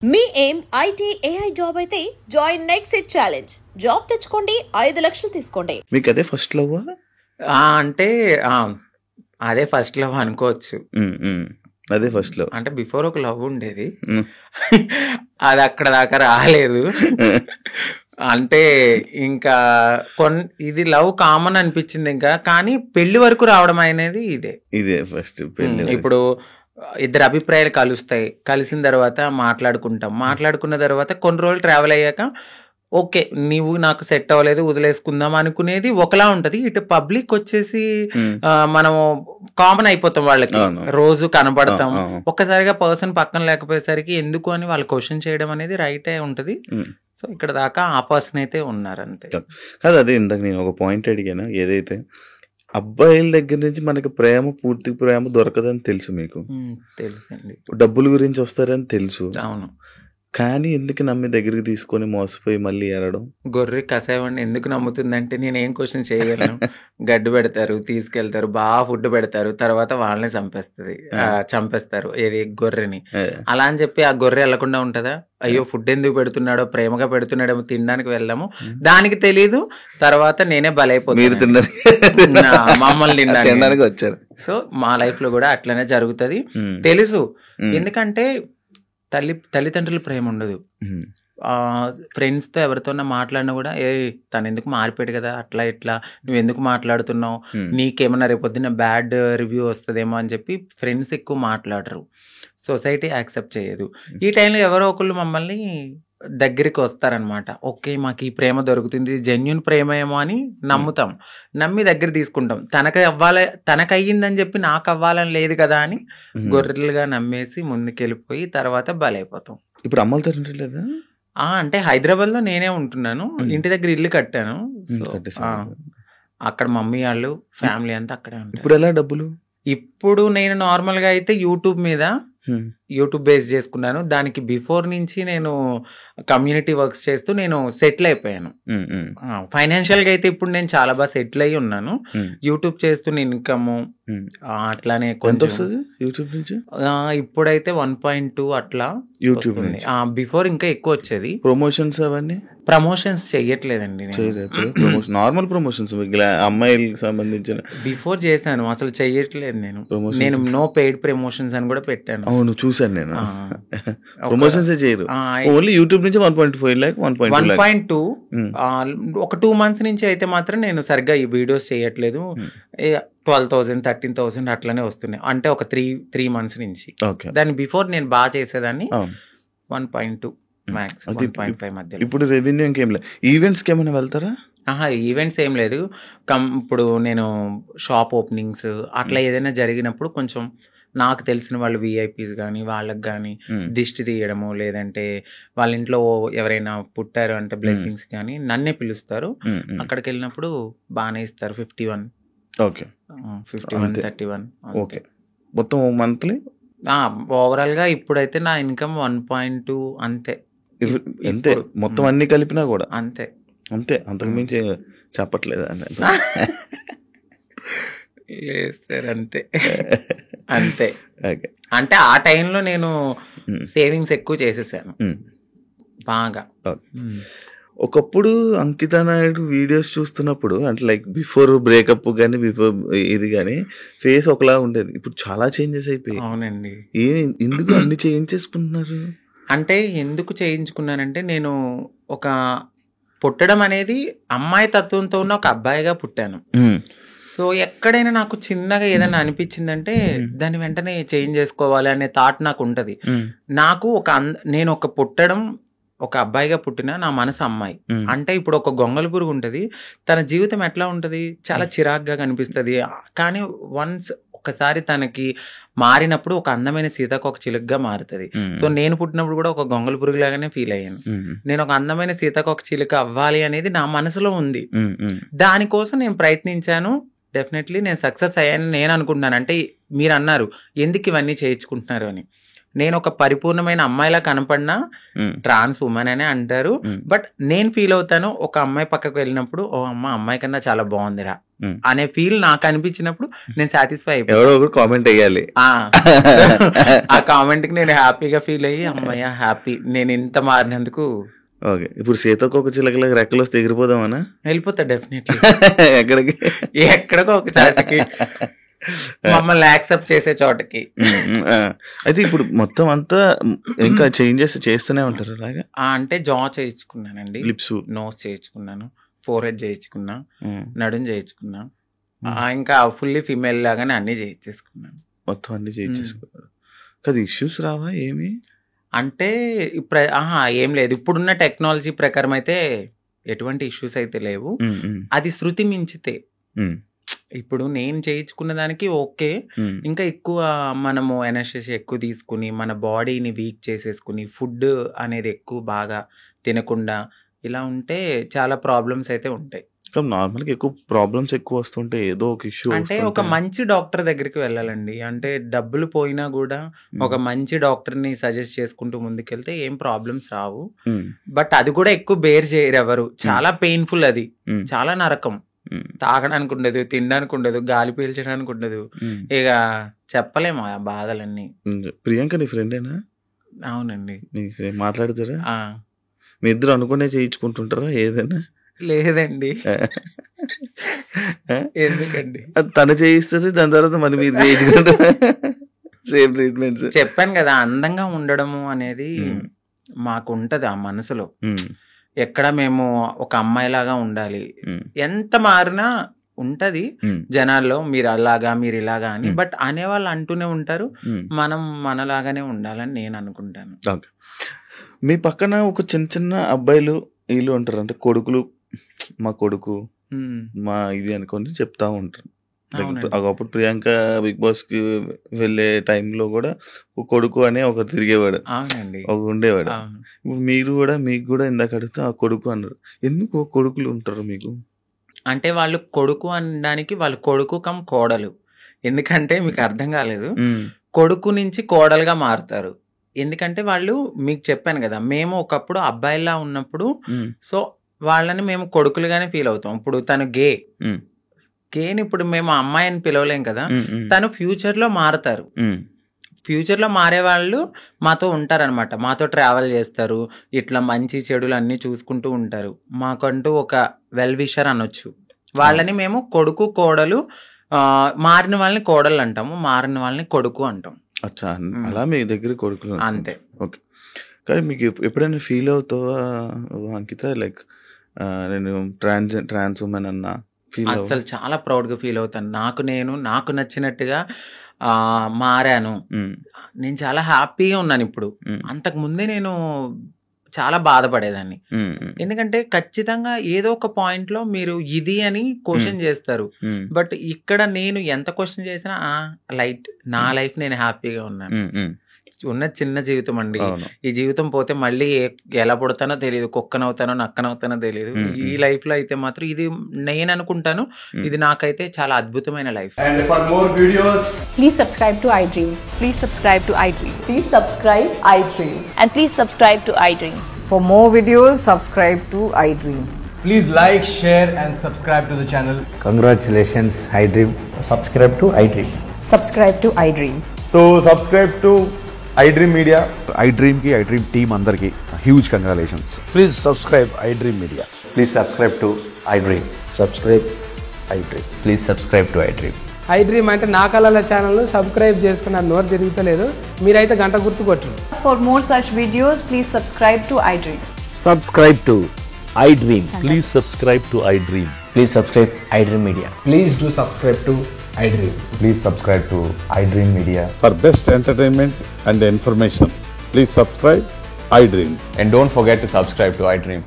మీ ఏం IT AI job అయితే join next it challenge. Job తెచ్చుకోండి, 5 లక్షలు తీసుకోండి. మీకు అదే ఫస్ట్ లవ్? అంటే అదే ఫస్ట్ లవ్ అనుకోవచ్చు. అదే ఫస్ట్ లవ్. అంటే బిఫోర్ ఒక లవ్ ఉండేది, అది అక్కడ దాకా రాలేదు. అంటే ఇంకా ఇది లవ్ కామన్ అనిపించింది ఇంకా, కానీ పెళ్లి వరకు రావడం అనేది ఇదే ఫస్ట్ పెళ్లి. ఇప్పుడు ఇద్దరు అభిప్రాయాలు కలుస్తాయి, కలిసిన తర్వాత మాట్లాడుకున్న తర్వాత కొన్ని రోజులు ట్రావెల్ అయ్యాక ఓకే నీవు నాకు సెట్ అవ్వలేదు వదిలేసుకుందాం అనుకునేది ఒకలా ఉంటది. ఇటు పబ్లిక్ వచ్చేసి మనము కామన్ అయిపోతాం, వాళ్ళకి రోజు కనబడతాం. ఒక్కసారిగా పర్సన్ పక్కన లేకపోయేసరికి ఎందుకు అని వాళ్ళు క్వశ్చన్ చేయడం అనేది రైటే ఉంటది. సో ఇక్కడ దాకా ఆ పర్సన్ అయితే ఉన్నారు అంతే. కాదు, అదే ఇందాక నేను ఒక పాయింట్ అడిగాను, ఏదైతే అబ్బాయిల దగ్గర నుంచి మనకి పూర్తి ప్రేమ దొరకదని తెలుసు, మీకు తెలుసండి. డబ్బుల గురించి వస్తారని తెలుసు. అవును, కానీ ఎందుకు నమ్మి దగ్గరికి తీసుకొని మోసపోయి మళ్ళీ ఏడడం? గొర్రె కసాయవాడిని ఎందుకు నమ్ముతుందంటే నేను ఏం క్వశ్చన్ చేయగలను. గడ్డు పెడతారు, తీసుకెళ్తారు, బాగా ఫుడ్ పెడతారు, తర్వాత వాళ్ళని చంపేస్తారు ఏది గొర్రెని. అలా అని చెప్పి ఆ గొర్రె వెళ్లకుండా ఉంటదా? అయ్యో ఫుడ్ ఎందుకు పెడుతున్నాడో, ప్రేమగా పెడుతున్నాడో, తినడానికి వెళ్దాము, దానికి తెలీదు. తర్వాత నేనే బలైపోతాను, మమ్మల్ని తినడానికి వచ్చారు. సో మా లైఫ్ లో కూడా అట్లనే జరుగుతుంది తెలుసు. ఎందుకంటే తల్లిదండ్రుల ప్రేమ ఉండదు. ఫ్రెండ్స్ తో ఎవరితోన్నా మాట్లాడినా కూడా తను ఎందుకు మారిపోయాడు కదా, అట్లా ఇట్లా నువ్వు ఎందుకు మాట్లాడుతున్నావు, నీకేమన్నా రేపొద్దున బ్యాడ్ రివ్యూ వస్తుందేమో అని చెప్పి ఫ్రెండ్స్ ఎక్కువ మాట్లాడరు, సొసైటీ యాక్సెప్ట్ చేయదు. ఈ టైంలో ఎవరో ఒకళ్ళు మమ్మల్ని దగ్గరికి వస్తారనమాట. ఓకే మాకు ఈ ప్రేమ దొరుకుతుంది, జెన్యున్ ప్రేమ ఏమో అని నమ్ముతాం, నమ్మి దగ్గర తీసుకుంటాం. తనకు అయ్యిందని చెప్పి నాకు అవ్వాలని లేదు కదా అని గొర్రెలుగా నమ్మేసి ముందుకెళ్ళిపోయి తర్వాత బలైపోతాం. ఇప్పుడు అమ్మలతో లేదా? అంటే హైదరాబాద్ లో నేనే ఉంటున్నాను, ఇంటి దగ్గర ఇల్లు కట్టాను. అక్కడ మమ్మీ వాళ్ళు ఫ్యామిలీ అంతా అక్కడే ఉంటారు. ఇప్పుడు ఎలా డబ్బులు? ఇప్పుడు నేను నార్మల్ గా అయితే యూట్యూబ్ బేస్ చేసుకున్నాను. దానికి బిఫోర్ నుంచి నేను కమ్యూనిటీ వర్క్స్ చేస్తూ నేను సెటిల్ అయిపోయాను. ఫైనాన్షియల్ గా అయితే ఇప్పుడు నేను చాలా బాగా సెటిల్ అయ్యి ఉన్నాను. యూట్యూబ్ చేస్తున్న ఇన్కమ్ అట్లానే కొంచెం యూట్యూబ్ నుంచి ఇప్పుడైతే 1.2 అట్లా యూట్యూబ్. బిఫోర్ ఇంకా ఎక్కువ వచ్చేది. ప్రమోషన్స్ అవన్నీ ప్రమోషన్స్ చెయ్యట్లేదండి, నార్మల్ ప్రమోషన్స్ అమ్మాయిలకు సంబంధించిన బిఫోర్ చేశాను, అసలు చెయ్యట్లేదు నేను నో పెయిడ్ ప్రమోషన్స్ అని కూడా పెట్టాను. అవును చూసాను నేను. ప్రమోషన్స్ చేయరు, ఓన్లీ యూట్యూబ్ నుంచి 1.5 lakh 1.2 ఒక 2 months నుంచి అయితే మాత్రం నేను సరిగ్గా ఈ వీడియోస్ చేయట్లేదు. 12,000 13,000 అట్లనే వస్తున్నాయి, అంటే ఒక 3 months నుంచి. దాని బిఫోర్ నేను బాగా చేసేదాన్ని 1.2 మ్యాక్స్ 1.5 మధ్య. ఇప్పుడు రెవెన్యూ ఇంకేం లేదు. ఈవెంట్స్ కి ఏమైనా వెళ్తారా? ఈవెంట్స్ ఏం లేదు. ఇప్పుడు నేను షాప్ ఓపెనింగ్స్ అట్లా ఏదైనా జరిగినప్పుడు కొంచెం నాకు తెలిసిన వాళ్ళు విఐపీస్ కానీ వాళ్ళకి కానీ దిష్టి తీయడము, లేదంటే వాళ్ళ ఇంట్లో ఎవరైనా పుట్టారు అంటే బ్లెస్సింగ్స్ కానీ నన్నే పిలుస్తారు. అక్కడికి వెళ్ళినప్పుడు బాగానే ఇస్తారు. 51 51 31 ఓకే. మొత్తం మంత్లీ ఓవరాల్ గా ఇప్పుడైతే నా ఇన్కమ్ 1.2 అంతే. మొత్తం అన్ని కలిపినా కూడా అంతే. అంతకు మించి చెప్పట్లేదు అంతే. అంటే ఆ టైంలో నేను సేవింగ్స్ ఎక్కువ చేసేసాను బాగా. ఒకప్పుడు అంకితా నాయుడు వీడియోస్ చూస్తున్నప్పుడు అంటే లైక్ బిఫోర్ బ్రేకప్ కానీ బిఫోర్ ఇది కానీ ఫేస్ ఒకలా ఉండేది, ఇప్పుడు చాలా చేంజెస్ అయిపోయాయి. అవునండి. ఎందుకు అన్ని చేయించేసుకుంటున్నారు? అంటే ఎందుకు చేయించుకున్నానంటే నేను ఒక పుట్టడం అనేది అమ్మాయి తత్వంతో ఉన్న ఒక అబ్బాయిగా పుట్టాను. సో ఎక్కడైనా నాకు చిన్నగా ఏదైనా అనిపించిందంటే దాన్ని వెంటనే చేంజ్ చేసుకోవాలి అనే థాట్ నాకు ఉంటది. నాకు నేను పుట్టడం ఒక అబ్బాయిగా పుట్టిన నా మనసు అమ్మాయి అంటే ఇప్పుడు ఒక గొంగళి పురుగు ఉంటది, తన జీవితం ఎట్లా ఉంటది, చాలా చిరాగ్గా కనిపిస్తుంది. కానీ ఒక్కసారి తనకి మారినప్పుడు ఒక అందమైన సీతాకోక చిలుకగా మారుతుంది. సో నేను పుట్టినప్పుడు కూడా ఒక గొంగళి పురుగు లాగానే ఫీల్ అయ్యాను. నేను ఒక అందమైన సీతాకోక చిలుక అవ్వాలి అనేది నా మనసులో ఉంది. దానికోసం నేను ప్రయత్నించాను. డెఫినెట్లీ నేను సక్సెస్ అయ్యాను నేను అనుకుంటున్నాను. అంటే మీరు అన్నారు ఎందుకు ఇవన్నీ చేయించుకుంటున్నారు అని. నేను ఒక పరిపూర్ణమైన అమ్మాయిలా కనపడినా ట్రాన్స్ ఉమెన్ అనే అంటారు. బట్ నేను ఫీల్ అవుతాను ఒక అమ్మాయి పక్కకు వెళ్ళినప్పుడు, ఓ అమ్మాయి కన్నా చాలా బాగుందిరా అనే ఫీల్ నాకు అనిపించినప్పుడు నేను సాటిస్ఫై అయిపోయి కామెంట్ అయ్యాలి. ఆ కామెంట్ కి నేను హ్యాపీగా ఫీల్ అయ్యి అమ్మాయి హ్యాపీ నేను ఇంత మారినందుకు. ఓకే, ఇప్పుడు సీతకొక చిలకలకు రెక్కలు వస్తే ఎగిరిపోదామనా? వెళ్ళిపోతా డెఫినెట్లీ. ఎక్కడికి? ఎక్కడికో ఒక చోటకి, మమ్మల్ని యాక్సెప్ట్ చేసే చోటకి. అయితే ఇప్పుడు మొత్తం అంతా ఇంకా చేంజెస్ చేస్తూనే ఉంటారు అలాగా? అంటే జా చేయించుకున్నానండి, లిప్స్, నోస్ చేయించుకున్నాను, ఫోర్ హెడ్ చేయించుకున్నా, నడుం చేయించుకున్నా, ఇంకా ఫుల్లీ ఫీమేల్ లాగానే అన్ని చేయించేసుకున్నాను. మొత్తం అన్ని చేయించేసుకున్నారు కదా. ఇష్యూస్ రావా ఏమి? అంటే ఏం లేదు, ఇప్పుడున్న టెక్నాలజీ ప్రకారం అయితే ఎటువంటి ఇష్యూస్ అయితే లేవు. అది శృతి మించితే ఇప్పుడు నేను చేయించుకున్న దానికి ఓకే, ఇంకా ఎక్కువ మనము ఎనర్జీ ఎక్కువ తీసుకుని మన బాడీని వీక్ చేసేసుకుని ఫుడ్ అనేది ఎక్కువ బాగా తినకుండా ఇలా ఉంటే చాలా ప్రాబ్లమ్స్ అయితే ఉంటాయి. నార్మల్గా ఎక్కువ ప్రాబ్లమ్స్ ఎక్కువ వస్తుంటే ఏదో ఒక ఇష్యూ. అంటే ఒక మంచి డాక్టర్ దగ్గరికి వెళ్ళాలండి. అంటే డబ్బులు పోయినా కూడా ఒక మంచి డాక్టర్ ని సజెస్ట్ చేసుకుంటూ ముందుకెళ్తే ఏం ప్రాబ్లమ్స్ రావు. బట్ అది కూడా ఎక్కువ బేర్ చేయరు ఎవరు. చాలా పెయిన్ఫుల్, అది చాలా నరకం. తాగడానికి ఉండదు, తినడానికి ఉండదు, గాలి పీల్చడానికి ఉండదు. ఇక చెప్పలేము ఆ బాధలన్నీ. ప్రియాంక నీ ఫ్రెండేనా? అవునండి. మాట్లాడతారా? మీ ఇద్దరు అనుకునే చేయించుకుంటుంటారా ఏదైనా? లేదండి. ఎందుకండి? తను చేయిస్తుంది, దాని తర్వాత మరి మీరు చేయించుకుంటారా? Same treatments. చెప్పాను కదా, అందంగా ఉండడము అనేది మాకు ఉంటది ఆ మనసులో. ఎక్కడ మేము ఒక అమ్మాయిలాగా ఉండాలి, ఎంత మారినా ఉంటది జనాల్లో, మీరు అలాగా మీరు ఇలాగా అని. బట్ అనేవాళ్ళు అంటూనే ఉంటారు, మనం మనలాగానే ఉండాలని నేను అనుకుంటాను. మీ పక్కన ఒక చిన్న చిన్న అబ్బాయిలు వీళ్ళు ఉంటారు, అంటే కొడుకులు, మా కొడుకు మా ఇది అనుకోని చెప్తా ఉంటారు. ఒకప్పుడు ప్రియాంక బిగ్ బాస్ కి వెళ్ళే టైంలో కూడా ఒక కొడుకు అనే ఒకరు తిరిగేవాడు, ఒక ఉండేవాడు. ఇప్పుడు మీరు కూడా, మీకు కూడా ఇందాక అడిగితే ఆ కొడుకు అన్నారు. ఎందుకు కొడుకులు ఉంటారు మీకు? అంటే వాళ్ళు కొడుకు అనడానికి వాళ్ళు కొడుకు కమ్ కోడలు. ఎందుకంటే మీకు అర్థం కాలేదు, కొడుకు నుంచి కోడలుగా మారుతారు. ఎందుకంటే వాళ్ళు, మీకు చెప్పాను కదా, మేము ఒకప్పుడు అబ్బాయిలా ఉన్నప్పుడు సో వాళ్ళని మేము కొడుకులుగానే ఫీల్ అవుతాం. ఇప్పుడు తను గేని ఇప్పుడు మేము అమ్మాయి అని పిలవలేం కదా, తను ఫ్యూచర్ లో మారుతారు. ఫ్యూచర్ లో మారే వాళ్ళు మాతో ఉంటారనమాట, మాతో ట్రావెల్ చేస్తారు, ఇట్లా మంచి చెడులు అన్ని చూసుకుంటూ ఉంటారు. మాకంటూ ఒక వెల్ విషర్ అనొచ్చు. వాళ్ళని మేము కొడుకు కోడలు, మారిన వాళ్ళని కోడలు అంటాము, మారిన వాళ్ళని కొడుకు అంటాం. అచ్చా, అలా మీ దగ్గర కొడుకులు అంతే. ఓకే, కానీ మీకు ఎప్పుడైనా ఫీల్ అవుతావా అంకిత, లైక్ నేను ట్రాన్స్ ఉమెన్ అన్నా? అసలు చాలా ప్రౌడ్ గా ఫీల్ అవుతాను. నాకు నచ్చినట్టుగా మారాను, నేను చాలా హ్యాపీగా ఉన్నాను ఇప్పుడు. అంతకు ముందే నేను చాలా బాధపడేదాన్ని. ఎందుకంటే ఖచ్చితంగా ఏదో ఒక పాయింట్ లో మీరు ఇది అని క్వశ్చన్ చేస్తారు. బట్ ఇక్కడ నేను ఎంత క్వశ్చన్ చేసినా లైట్, నా లైఫ్ నేను హ్యాపీగా ఉన్నాను. ఉన్న చిన్న జీవితం అండి, ఈ జీవితం పోతే మళ్ళీ ఎలా పుడతానో తెలియదు, కుక్కనవుతానో నక్కనవుతానో తెలియదు. ఈ లైఫ్ లో అయితే మాత్రం ఇది నేను అనుకుంటాను, ఇది నాకైతే చాలా అద్భుతమైన life. And for more videos, please subscribe to iDream. Please subscribe to iDream. Please subscribe iDream. And please subscribe to iDream. For more videos, subscribe to iDream. please like, share and subscribe to the channel. Congratulations, iDream. Subscribe to iDream. Subscribe to iDream. So subscribe to iDream Media. iDream ki iDream team andarki huge congratulations. Please subscribe iDream Media. Please subscribe to iDream. Subscribe iDream. Please subscribe to iDream. iDream అంటే నా కళల channel subscribe చేసుకున్న నోరు తిరుగుతలేదు, మీరైతే గంట గుర్తు కొట్టండి. For more such videos, please subscribe to iDream. Subscribe to iDream. Please subscribe to iDream. Please subscribe iDream Media. Please do subscribe to iDream. Please subscribe to iDream Media. For best entertainment and information, please subscribe iDream. And don't forget to subscribe to iDream.